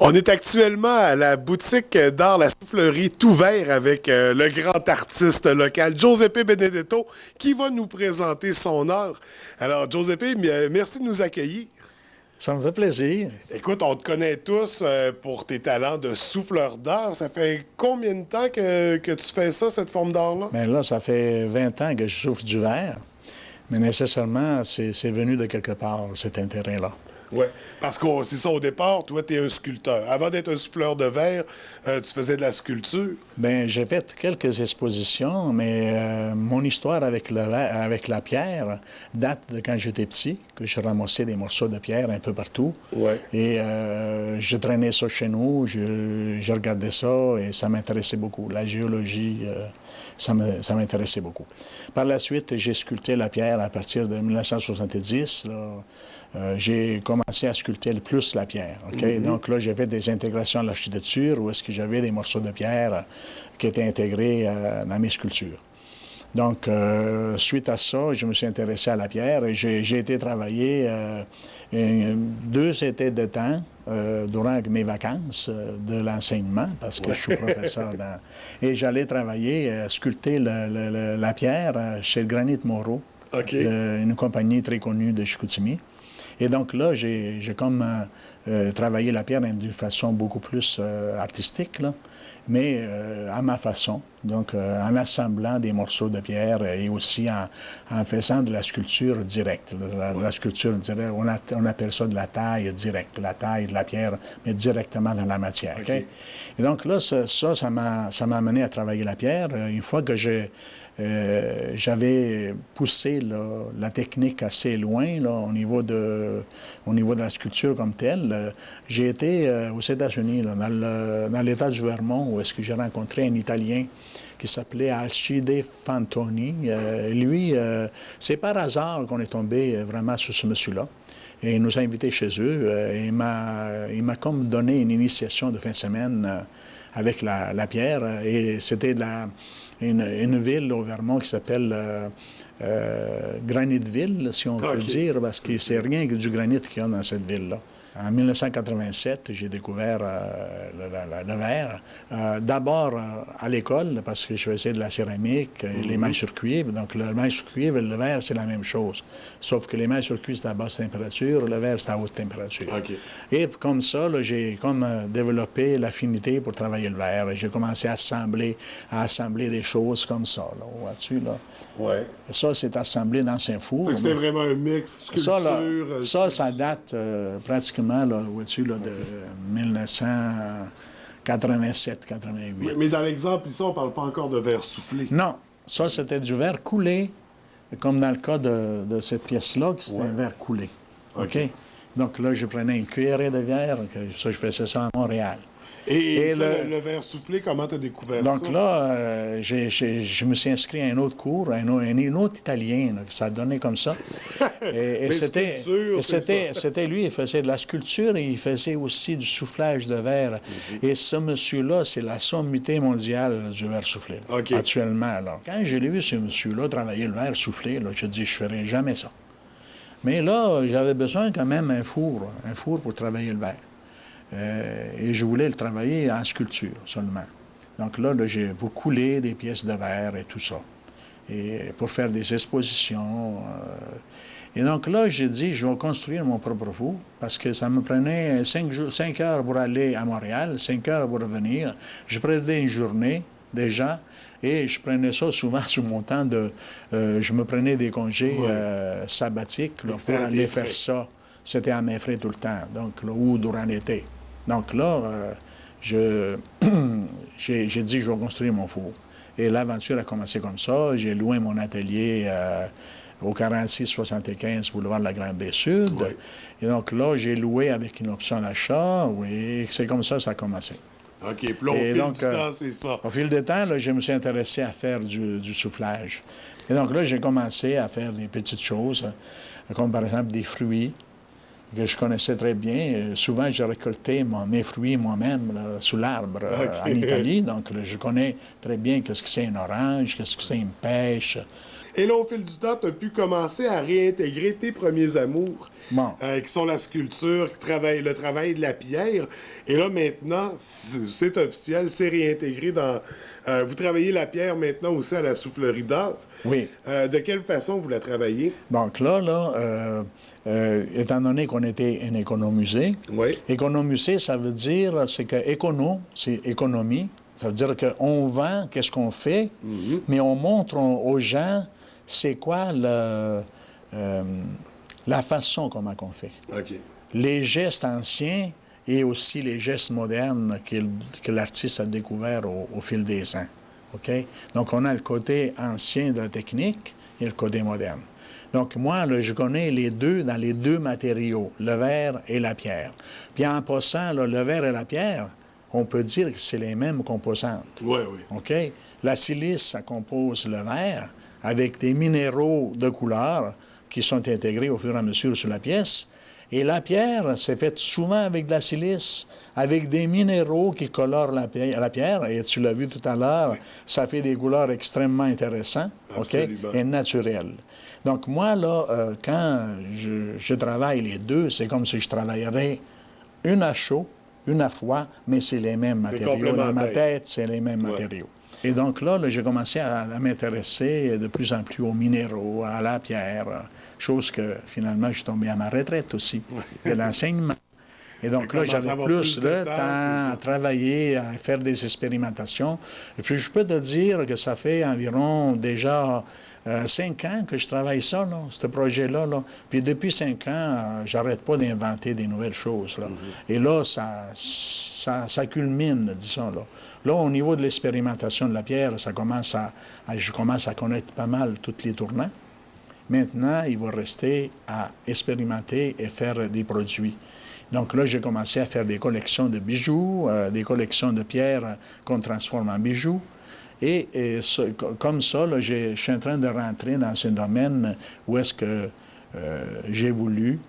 On est actuellement à la boutique d'art La Soufflerie Tout Vert avec le grand artiste local Giuseppe Benedetto qui va nous présenter son art. Alors, Giuseppe, merci de nous accueillir. Ça me fait plaisir. Écoute, on te connaît tous pour tes talents de souffleur d'art. Ça fait combien de temps que tu fais ça, cette forme d'art-là? Mais là, ça fait 20 ans que je souffle du verre, mais nécessairement, c'est venu de quelque part, cet intérêt-là. Oui, parce que c'est ça, au départ, toi, tu es un sculpteur. Avant d'être un souffleur de verre, tu faisais de la sculpture. Bien, j'ai fait quelques expositions, mais mon histoire avec avec la pierre date de quand j'étais petit, que je ramassais des morceaux de pierre un peu partout. Ouais. Et je traînais ça chez nous, je regardais ça et ça m'intéressait beaucoup. La géologie, ça m'intéressait beaucoup. Par la suite, j'ai sculpté la pierre à partir de 1970. J'ai commencé à sculpter le plus la pierre. Okay? Donc là, j'ai fait des intégrations à l'architecture où est-ce que j'avais des morceaux de pierre qui étaient intégrés dans mes sculptures. Donc, suite à ça, je me suis intéressé à la pierre et j'ai été travailler 2 étés de temps durant mes vacances de l'enseignement, parce que je suis professeur et j'allais travailler, sculpter la pierre chez le Granit Moreau, une compagnie très connue de Chicoutimi. Et donc là, j'ai comme travaillé la pierre d'une façon beaucoup plus artistique, là, mais à ma façon. Donc, en assemblant des morceaux de pierre et aussi en faisant de la sculpture directe. La sculpture directe, on appelle ça de la taille directe, la taille de la pierre, mais directement dans la matière. Okay? Et donc là, ça m'a amené à travailler la pierre. Une fois que j'avais poussé la technique assez loin là, au niveau de la sculpture comme telle. J'ai été aux États-Unis, dans l'État du Vermont, où est-ce que j'ai rencontré un Italien qui s'appelait Alcide Fantoni. Lui, c'est par hasard qu'on est tombé vraiment sur ce monsieur-là. Et il nous a invités chez eux. Il m'a comme donné une initiation de fin de semaine avec la pierre. Et c'était une ville au Vermont qui s'appelle Granitville, si on peut dire, parce que c'est rien que du granit qu'il y a dans cette ville-là. En 1987, j'ai découvert le verre. D'abord à l'école, parce que je faisais de la céramique, les mailles sur cuivre. Donc, le maille sur cuivre et le verre, c'est la même chose. Sauf que les mailles sur cuivre, c'est à basse température, le verre, c'est à haute température. Et comme ça, j'ai comme développé l'affinité pour travailler le verre. J'ai commencé à assembler des choses comme ça, là, vois-tu, là. Ouais. Ça, c'est assemblé dans un four. C'était vraiment un mix, sculpture... Ça date pratiquement, là, vois-tu, là, de 1987-88. Mais dans l'exemple ici, on ne parle pas encore de verre soufflé. Non, ça, c'était du verre coulé, comme dans le cas de cette pièce-là, qui c'était un verre coulé. OK? Donc là, je prenais une cuillerée de verre, ça, je faisais ça à Montréal. Et le verre soufflé, comment tu as découvert ça? Donc là, je me suis inscrit à un autre cours, un autre Italien, là, ça donnait comme ça. Et c'était lui, il faisait de la sculpture et il faisait aussi du soufflage de verre. Et ce monsieur-là, c'est la sommité mondiale du verre soufflé, actuellement. Là. Quand j'ai vu ce monsieur-là travailler le verre soufflé, là, je dis, je ne ferai jamais ça. Mais là, j'avais besoin quand même d'un four pour travailler le verre. Et je voulais le travailler en sculpture seulement. Donc là j'ai coulé des pièces de verre et tout ça, et pour faire des expositions. Et donc là, j'ai dit, je vais construire mon propre four, parce que ça me prenait 5 heures pour aller à Montréal, 5 heures pour revenir. Je prenais une journée déjà, et je prenais ça souvent sur mon temps je me prenais des congés sabbatiques là, pour aller faire ça. C'était à mes frais tout le temps, donc là, ou durant l'été. Donc là, j'ai dit, je vais construire mon four. Et l'aventure a commencé comme ça. J'ai loué mon atelier au 46-75 boulevard de la Grande-Baie Sud. Oui. Et donc là, j'ai loué avec une option d'achat. Oui, c'est comme ça que ça a commencé. OK, puis là, au fil du temps, c'est ça. Au fil du temps, là, je me suis intéressé à faire du soufflage. Et donc là, j'ai commencé à faire des petites choses, comme par exemple des fruits, que je connaissais très bien. Souvent, j'ai récolté mes fruits moi-même sous l'arbre en Italie. Donc, là, je connais très bien qu'est-ce que c'est une orange, qu'est-ce que c'est une pêche. Et là, au fil du temps, tu as pu commencer à réintégrer tes premiers amours, qui sont la sculpture, le travail de la pierre. Et là, maintenant, c'est officiel, c'est réintégré dans... vous travaillez la pierre maintenant aussi à la soufflerie d'or. Oui. De quelle façon vous la travaillez? Donc étant donné qu'on était un économusée, oui. Économusée, ça veut dire, c'est que écono, c'est économie. Ça veut dire qu'on vend, qu'est-ce qu'on fait, mais on montre aux gens c'est quoi la façon comment on fait. OK. Les gestes anciens et aussi les gestes modernes que l'artiste a découvert au fil des ans. OK? Donc, on a le côté ancien de la technique et le côté moderne. Donc, moi, là, je connais les deux dans les deux matériaux, le verre et la pierre. Puis en passant, là, le verre et la pierre, on peut dire que c'est les mêmes composantes. Oui, oui. OK? La silice, ça compose le verre avec des minéraux de couleur qui sont intégrés au fur et à mesure sur la pièce. Et la pierre, c'est faite souvent avec de la silice, avec des minéraux qui colorent la pierre. Et tu l'as vu tout à l'heure, ça fait des couleurs extrêmement intéressantes, OK? Et naturelles. Donc moi, là, quand je travaille les deux, c'est comme si je travaillerais une à chaud, une à froid, mais c'est les mêmes matériaux. Dans ma tête, c'est les mêmes matériaux. Et donc là, j'ai commencé à m'intéresser de plus en plus aux minéraux, à la pierre, chose que finalement, je suis tombé à ma retraite aussi, de l'enseignement. Et donc là, j'avais plus de temps à travailler, à faire des expérimentations. Et puis, je peux te dire que ça fait environ déjà 5 ans que je travaille ça, là, ce projet-là. Là. Puis depuis 5 ans, j'arrête pas d'inventer des nouvelles choses. Là. Et là, ça culmine, disons. Là. Là, au niveau de l'expérimentation de la pierre, je commence à connaître pas mal tous les tournants. Maintenant, il va rester à expérimenter et faire des produits. Donc là, j'ai commencé à faire des collections de bijoux, des collections de pierres qu'on transforme en bijoux. Et comme ça, là, je suis en train de rentrer dans un domaine où est-ce que j'ai voulu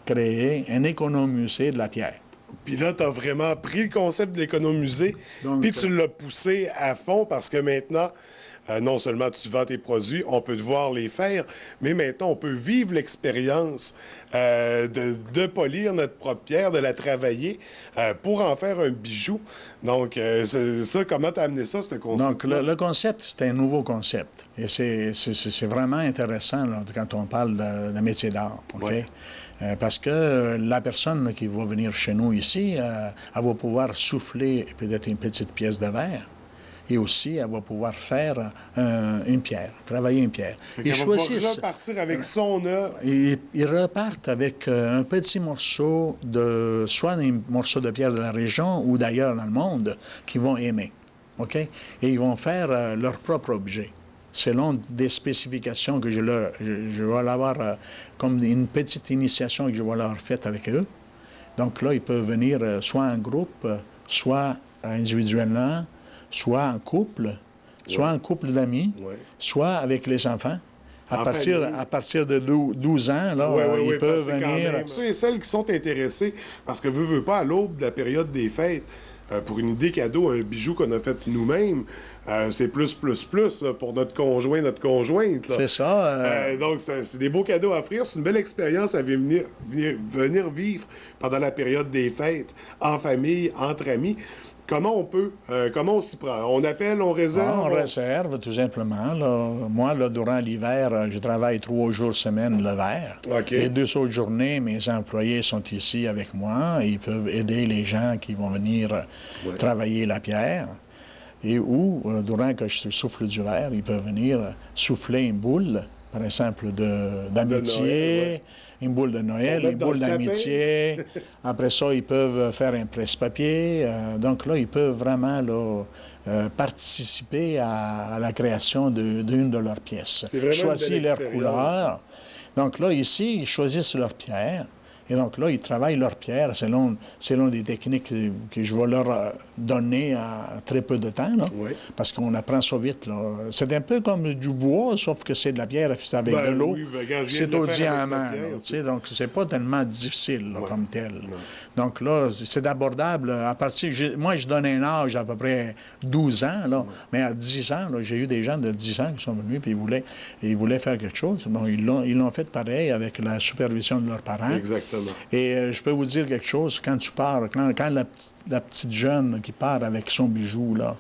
créer un économusée de la pierre. Puis là, tu as vraiment pris le concept de l'économusée, puis tu l'as poussé à fond parce que maintenant, non seulement tu vends tes produits, on peut devoir les faire, mais maintenant, on peut vivre l'expérience de polir notre propre pierre, de la travailler pour en faire un bijou. Donc, ça, comment tu as amené ça, ce concept? Donc, le concept, c'est un nouveau concept. Et c'est vraiment intéressant là, quand on parle de métier d'art. OK? Ouais. Parce que la personne qui va venir chez nous ici, elle va pouvoir souffler peut-être une petite pièce de verre. Et aussi, elle va pouvoir faire une pierre, travailler une pierre. Ils choisissent. Repartir avec son œuvre. Ils repartent avec un petit morceau soit un morceau de pierre de la région ou d'ailleurs dans le monde, qu'ils vont aimer. OK? Et ils vont faire leur propre objet, selon des spécifications que je vais avoir comme une petite initiation que je vais leur faire avec eux. Donc là, ils peuvent venir soit en groupe, soit individuellement, soit en couple, soit en couple d'amis, soit avec les enfants. À partir de 12 ans, là, ils peuvent venir. Ceux et celles qui sont intéressés, parce que veut pas, à l'aube de la période des fêtes, pour une idée cadeau, un bijou qu'on a fait nous-mêmes, c'est plus pour notre conjoint, notre conjointe. C'est ça. Donc, c'est des beaux cadeaux à offrir. C'est une belle expérience à venir vivre pendant la période des fêtes, en famille, entre amis. Comment on s'y prend? On appelle, on réserve? On réserve, tout simplement. Là. Moi, là, durant l'hiver, je travaille 3 jours semaine l'hiver. Okay. Les 2 autres journées, mes employés sont ici avec moi. Ils peuvent aider les gens qui vont venir travailler la pierre. Ou, durant que je souffle du verre, ils peuvent venir souffler une boule, par exemple, d'amitié. Une boule de Noël, une boule d'amitié. Après ça, ils peuvent faire un presse-papier. Donc là, ils peuvent vraiment là, participer à la création d'une de leurs pièces. Choisir leur couleur. Donc là, ici, ils choisissent leur pierre. Et donc là, ils travaillent leur pierre selon des techniques que je vais leur donner à très peu de temps, là, parce qu'on apprend ça vite. C'est un peu comme du bois, sauf que c'est de la pierre avec de l'eau. Oui, c'est au diamant. Donc, c'est pas tellement difficile là, comme tel. Donc là, c'est abordable. À partir, moi, je donne un âge à peu près 12 ans, là, mais à 10 ans, j'ai eu des gens de 10 ans qui sont venus et ils voulaient faire quelque chose. Bon, ils l'ont fait pareil avec la supervision de leurs parents. Exactement. Et je peux vous dire quelque chose, quand tu pars, quand la petite jeune qui part avec son bijou, là,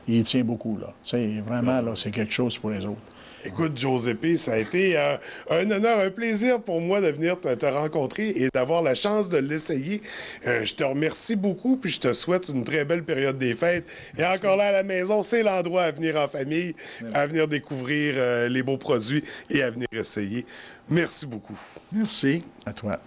il tient beaucoup, là. Tu sais, vraiment, là, c'est quelque chose pour les autres. Écoute, Giuseppe, ça a été un honneur, un plaisir pour moi de venir te rencontrer et d'avoir la chance de l'essayer. Je te remercie beaucoup, puis je te souhaite une très belle période des fêtes. Et encore là, à la maison, c'est l'endroit à venir en famille, à venir découvrir les beaux produits et à venir essayer. Merci beaucoup. Merci à toi.